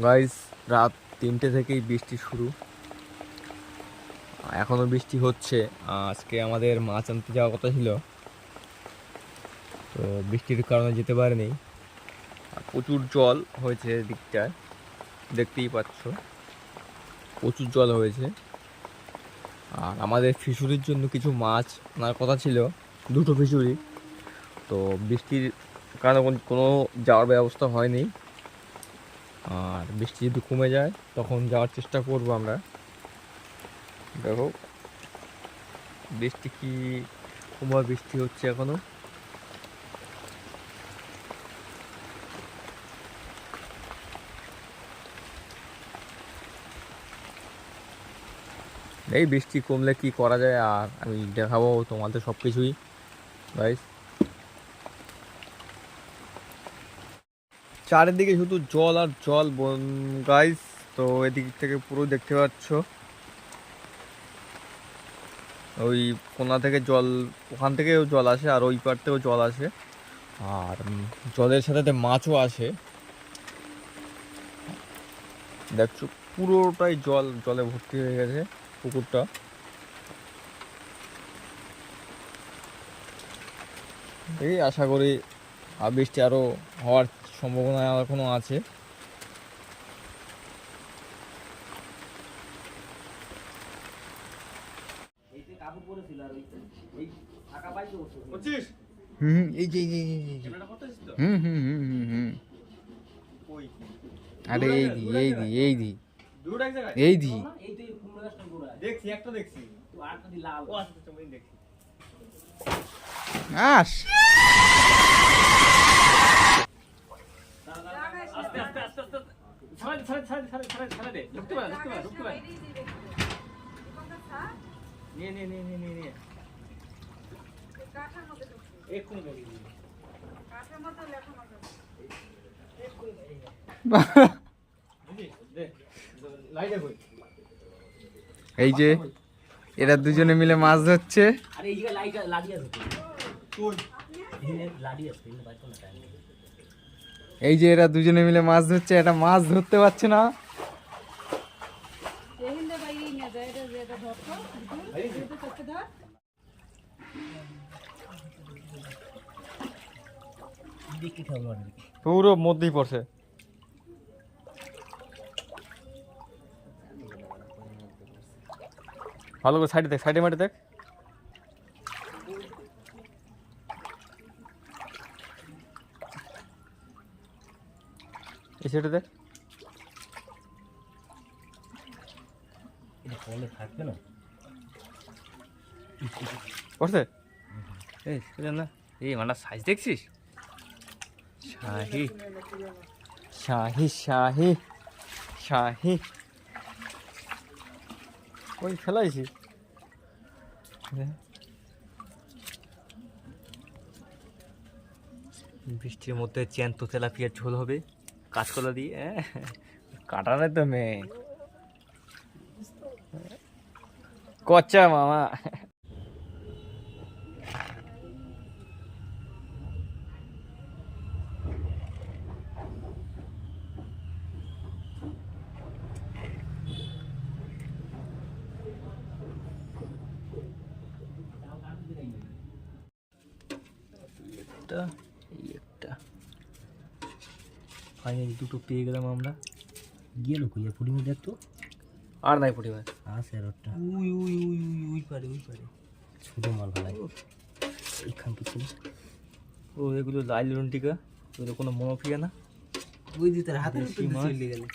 Guys, রাত 3টে থেকেই বৃষ্টি শুরু, এখনও বৃষ্টি হচ্ছে। আজকে আমাদের মাছ আনতে যাওয়ার কথা ছিল, তো বৃষ্টির কারণে যেতে পারিনি। আর প্রচুর জল হয়েছে দিকটায়, দেখতেই পাচ্ছ প্রচুর জল হয়েছে। আর আমাদের ফিশারির জন্য কিছু মাছ আনার কথা ছিল, 2টো ফিশারি। তো বৃষ্টির কারণে কোনো যাওয়ার ব্যবস্থা হয়নি। আর বৃষ্টি যদি কমে যায় তখন যাওয়ার চেষ্টা করব আমরা। দেখো বৃষ্টি কি কমা, বৃষ্টি হচ্ছে এখনো। এই বৃষ্টি কমলে কি করা যায়, আর আমি দেখাবো তোমাদের সব কিছুই গাইস। চারিদিকে শুধু জল আর জল গাইস। তো এদিক থেকে পুরো দেখতে পাচ্ছ, ওই কোনা থেকে জল, ওখান থেকেও জল আসে আর ওই পার থেকেও জল আসে। আর জলের সাথে মাছও আসে, দেখছো পুরোটাই জল, জলে ভর্তি হয়ে গেছে পুকুরটা। এই আশা করি আর বৃষ্টি আরও হওয়ার সম্ভাবনা এখনো আছে। এই যে আরে এই দি দেখছি, একটা দেখছি আস। এই যে এরা দুজনে মিলে মাছ ধরছে। এই যে এরা দুজনে মিলে মাছ ধরছে, এটা মাছ ধরতে পারছে না। পুরো মধ্যেই পড়ছে। ভালো করে সাইডে দেখ, সাইডে মাঠে দেখ। এই সাইডে দেখ। পড়ছে এই না, এই মানটা সাইজ দেখছিস? শাহি শাহি শাহি শাহি ওই ফেলাইছি। বৃষ্টির মধ্যে জ্যান্ত তেলাপিয়ার ঝোল হবে কাঁচকলা দিয়ে, কাটানো তো মেয়ে কচ্চা মামা। একটা ফাইনালি 2টো পেয়ে গেলাম আমরা। গেল কইয়া পুডিং দেখতো আর নাই পুঁটি মাছ আছে আর ওটা we we we we we পারে, উই পারে ছোট মাল ফেলাই এইখান কিছু। ও এগুলো লাইল রন্টিকা, এগুলো কোনো মনোফিয়া না। ওই দিতে হাতে দেশি মাছ। চলে গেলে